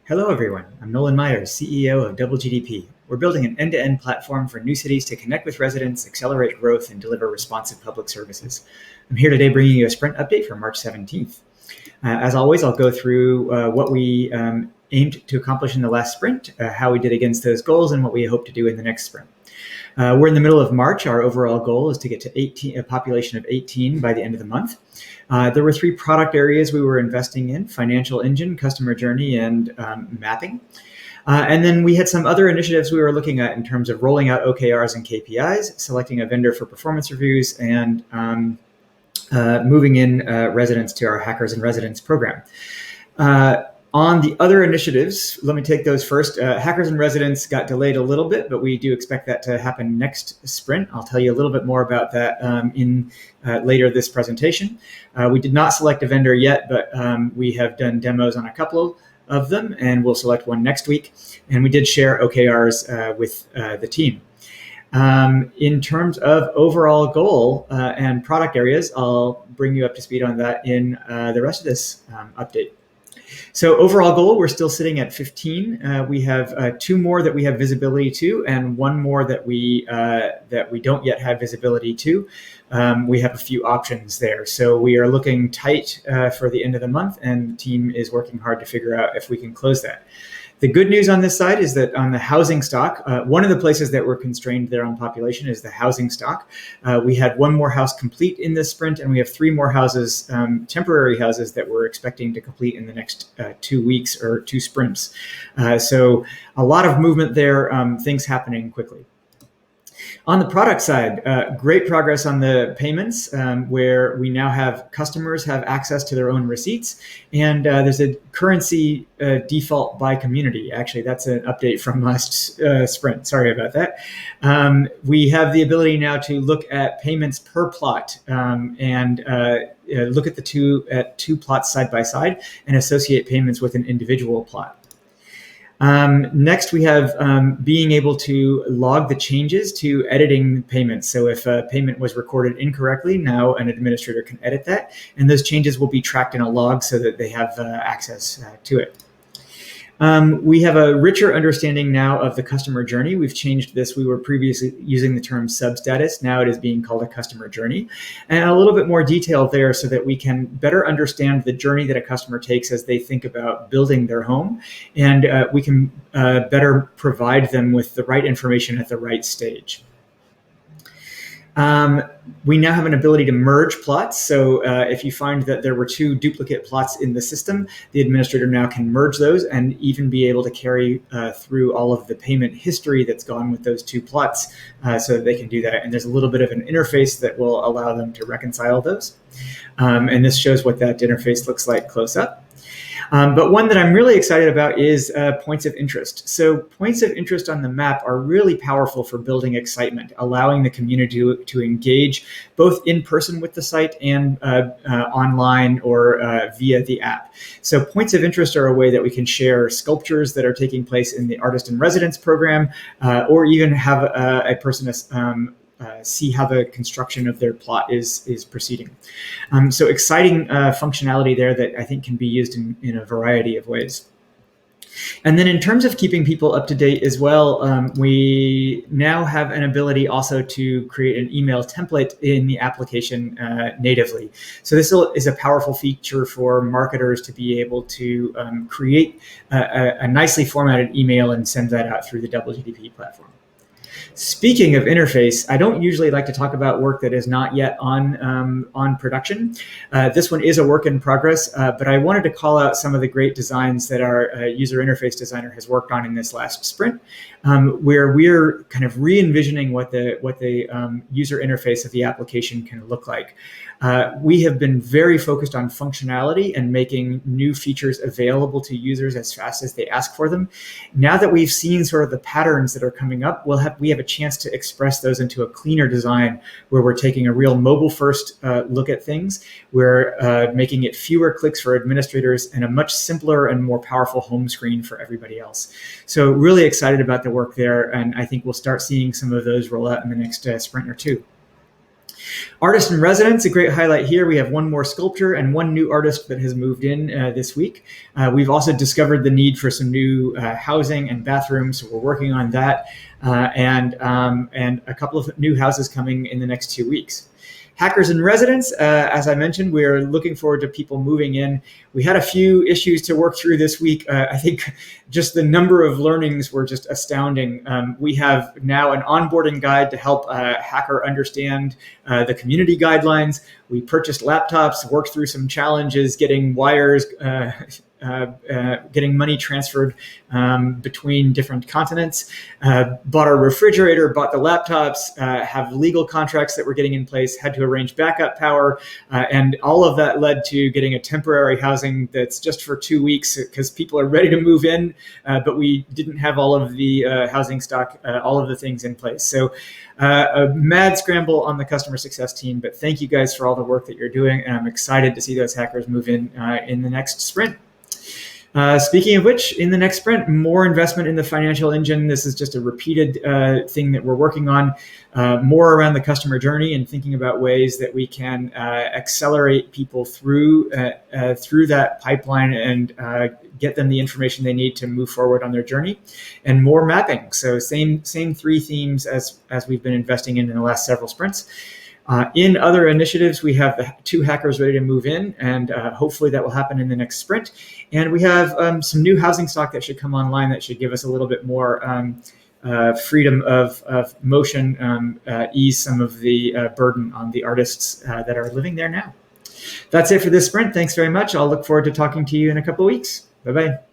Hello, everyone. I'm Nolan Myers, CEO of Double GDP. We're building an end-to-end platform for new cities to connect with residents, accelerate growth, and deliver responsive public services. I'm here today bringing you a sprint update for March 17th. As always, I'll go through what we aimed to accomplish in the last sprint, how we did against those goals, and what we hope to do in the next sprint. We're in the middle of March. Our overall goal is to get to a population of 18 by the end of the month. There were 3 product areas we were investing in: financial engine, customer journey, and mapping. And then we had some other initiatives we were looking at in terms of rolling out OKRs and KPIs, selecting a vendor for performance reviews, and moving in residents to our Hackers and Residents program. On the other initiatives, let me take those first. Hackers and Residents got delayed a little bit, but we do expect that to happen next sprint. I'll tell you a little bit more about that in later this presentation. We did not select a vendor yet, but we have done demos on a couple of them, and we'll select one next week. And we did share OKRs with the team. In terms of overall goal and product areas, I'll bring you up to speed on that in the rest of this update. So overall goal, we're still sitting at 15. We have 2 more that we have visibility to, and 1 more that we don't yet have visibility to. We have a few options there. So we are looking tight for the end of the month, and the team is working hard to figure out if we can close that. The good news on this side is that on the housing stock, one of the places that we're constrained there on population is the housing stock. We had 1 more house complete in this sprint, and we have 3 more houses, temporary houses, that we're expecting to complete in the next 2 weeks or 2 sprints. So a lot of movement there, things happening quickly. On the product side, great progress on the payments, where we now have customers have access to their own receipts, and there's a currency default by community. Actually, that's an update from last sprint. Sorry about that. We have the ability now to look at payments per plot and look at the 2 plots side by side and associate payments with an individual plot. Next, we have being able to log the changes to editing payments. So if a payment was recorded incorrectly, now an administrator can edit that, and those changes will be tracked in a log so that they have access to it. We have a richer understanding now of the customer journey. We've changed this. We were previously using the term substatus. Now it is being called a customer journey, and a little bit more detail there so that we can better understand the journey that a customer takes as they think about building their home, and we can better provide them with the right information at the right stage. We now have an ability to merge plots. So if you find that there were 2 duplicate plots in the system, the administrator now can merge those and even be able to carry through all of the payment history that's gone with those 2 plots so that they can do that. And there's a little bit of an interface that will allow them to reconcile those. And this shows what that interface looks like close up. But one that I'm really excited about is points of interest. So points of interest on the map are really powerful for building excitement, allowing the community to engage both in person with the site and online or via the app. So points of interest are a way that we can share sculptures that are taking place in the Artist in Residence program, or even have a person see how the construction of their plot is proceeding. So exciting functionality there that I think can be used in a variety of ways. And then in terms of keeping people up to date as well, we now have an ability also to create an email template in the application natively. So this is a powerful feature for marketers to be able to create a nicely formatted email and send that out through the Double GDP platform. Speaking of interface, I don't usually like to talk about work that is not yet on production. This one is a work in progress, but I wanted to call out some of the great designs that our user interface designer has worked on in this last sprint, where we're kind of re-envisioning what the user interface of the application can look like. We have been very focused on functionality and making new features available to users as fast as they ask for them. Now that we've seen sort of the patterns that are coming up, we have a chance to express those into a cleaner design where we're taking a real mobile-first look at things. We're making it fewer clicks for administrators and a much simpler and more powerful home screen for everybody else. So really excited about the work there, and I think we'll start seeing some of those roll out in the next sprint or 2. Artist in residence, a great highlight here. We have one more sculptor and one new artist that has moved in this week. We've also discovered the need for some new housing and bathrooms, so we're working on that, and a couple of new houses coming in the next 2 weeks. Hackers in residence, as I mentioned, we're looking forward to people moving in. We had a few issues to work through this week. I think just the number of learnings were just astounding. We have now an onboarding guide to help a hacker understand the community guidelines. We purchased laptops, worked through some challenges, getting wires, getting money transferred between different continents, bought our refrigerator, bought the laptops, have legal contracts that we're getting in place, had to arrange backup power, and all of that led to getting a temporary housing that's just for 2 weeks because people are ready to move in, but we didn't have all of the housing stock, all of the things in place. So a mad scramble on the customer success team, but thank you guys for all the work that you're doing, and I'm excited to see those hackers move in the next sprint. Speaking of which, in the next sprint, more investment in the financial engine. This is just a repeated thing that we're working on, more around the customer journey and thinking about ways that we can accelerate people through that pipeline and get them the information they need to move forward on their journey, and more mapping. So same 3 themes as we've been investing in the last several sprints. In other initiatives, we have the 2 hackers ready to move in, and hopefully that will happen in the next sprint. And we have some new housing stock that should come online that should give us a little bit more freedom of motion, ease some of the burden on the artists that are living there now. That's it for this sprint. Thanks very much. I'll look forward to talking to you in a couple of weeks. Bye-bye.